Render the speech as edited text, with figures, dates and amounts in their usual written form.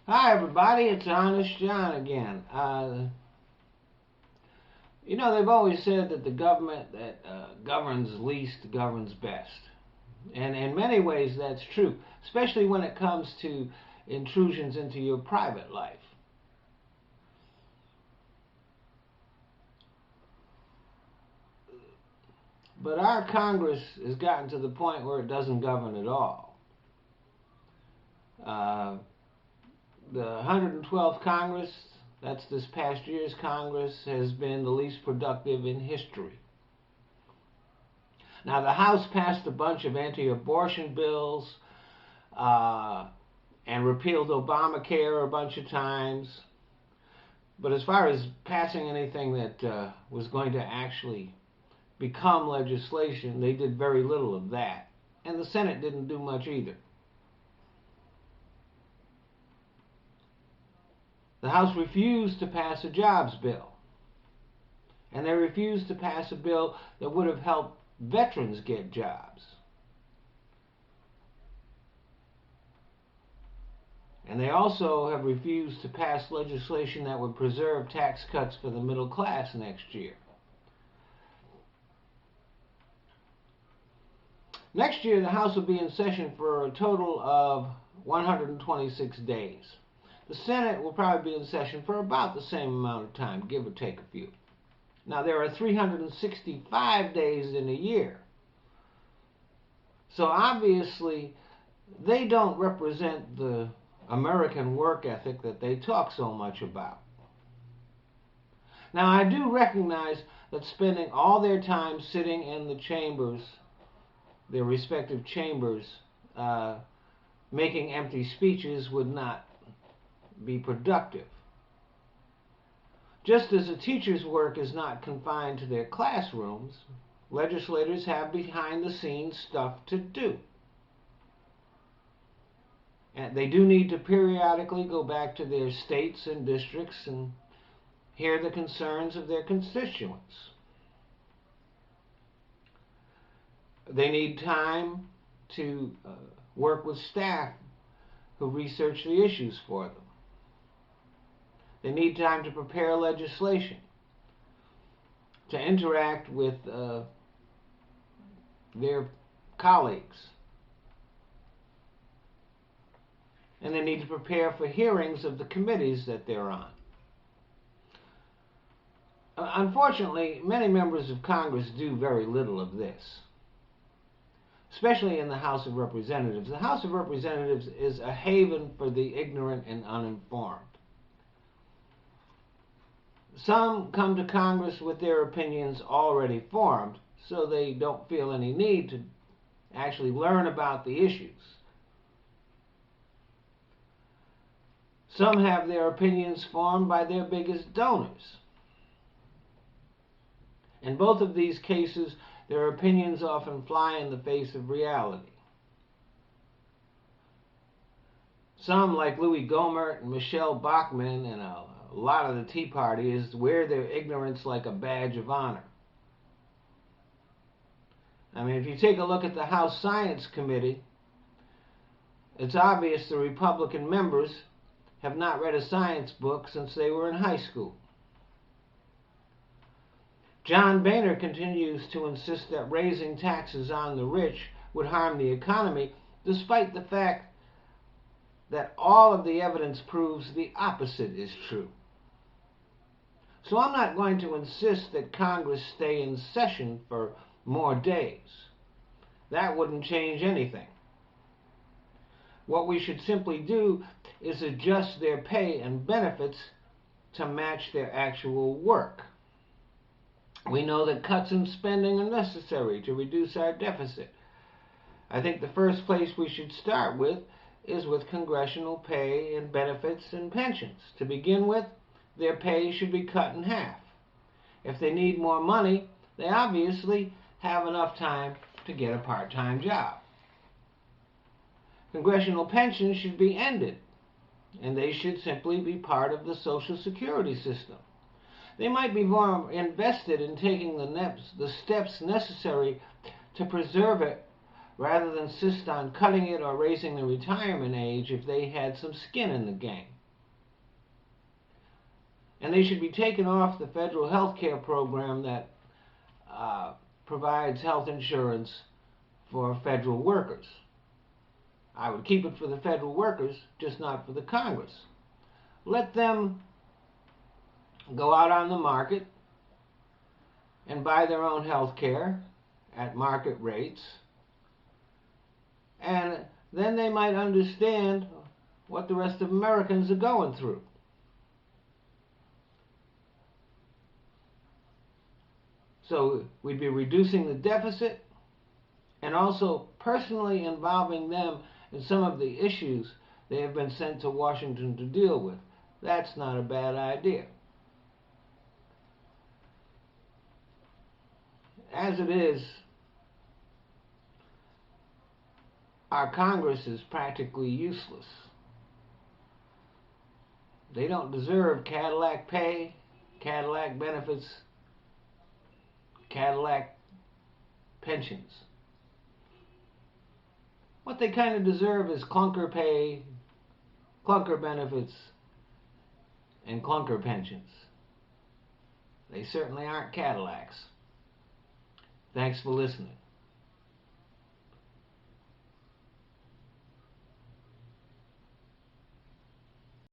Hi, everybody. It's Honest John again. They've always said that the government that governs least governs best. And in many ways, that's true, especially when it comes to intrusions into your private life. But our Congress has gotten to the point where it doesn't govern at all. Uh, the 112th Congress, that's this past year's Congress, has been the least productive in history. Now, the House passed a bunch of anti-abortion bills uh, and repealed Obamacare a bunch of times. But as far as passing anything that was going to actually become legislation, they did very little of that. And the Senate didn't do much either. The House refused to pass a jobs bill. And they refused to pass a bill that would have helped veterans get jobs. And they also have refused to pass legislation that would preserve tax cuts for the middle class next year. Next year, the House will be in session for a total of 126 days. The Senate will probably be in session for about the same amount of time, give or take a few. Now, there are 365 days in a year. So obviously, they don't represent the American work ethic that they talk so much about. Now, I do recognize that spending all their time sitting in the chambers, their respective chambers, making empty speeches would not be productive. Just as a teacher's work is not confined to their classrooms, legislators have behind-the-scenes stuff to do. And they do need to periodically go back to their states and districts and hear the concerns of their constituents. They need time to work with staff who research the issues for them. They need time to prepare legislation, to interact with their colleagues. And they need to prepare for hearings of the committees that they're on. Unfortunately, many members of Congress do very little of this, especially in the House of Representatives. The House of Representatives is a haven for the ignorant and uninformed. Some come to Congress with their opinions already formed, so they don't feel any need to actually learn about the issues. Some have their opinions formed by their biggest donors. In both of these cases, their opinions often fly in the face of reality. Some, like Louis Gohmert and Michelle Bachmann and a lot of the Tea Party, wear their ignorance like a badge of honor. I mean, if you take a look at the House Science Committee, it's obvious the Republican members have not read a science book since they were in high school. John Boehner continues to insist that raising taxes on the rich would harm the economy, despite the fact that all of the evidence proves the opposite is true. So I'm not going to insist that Congress stay in session for more days. That wouldn't change anything. What we should simply do is adjust their pay and benefits to match their actual work. We know that cuts in spending are necessary to reduce our deficit. I think the first place we should start with is with congressional pay and benefits and pensions. To begin with, their pay should be cut in half. If they need more money, they obviously have enough time to get a part-time job. Congressional pensions should be ended, and they should simply be part of the Social Security system. They might be more invested in taking the steps necessary to preserve it rather than insist on cutting it or raising the retirement age if they had some skin in the game. And they should be taken off the federal health care program that provides health insurance for federal workers. I would keep it for the federal workers, just not for the Congress. Let them go out on the market and buy their own health care at market rates, and then they might understand what the rest of Americans are going through. So we'd be reducing the deficit and also personally involving them in some of the issues they have been sent to Washington to deal with. That's not a bad idea. As it is, our Congress is practically useless. They don't deserve Cadillac pay, Cadillac benefits, Cadillac pensions. What they kind of deserve is clunker pay, clunker benefits, and clunker pensions. They certainly aren't Cadillacs. Thanks for listening.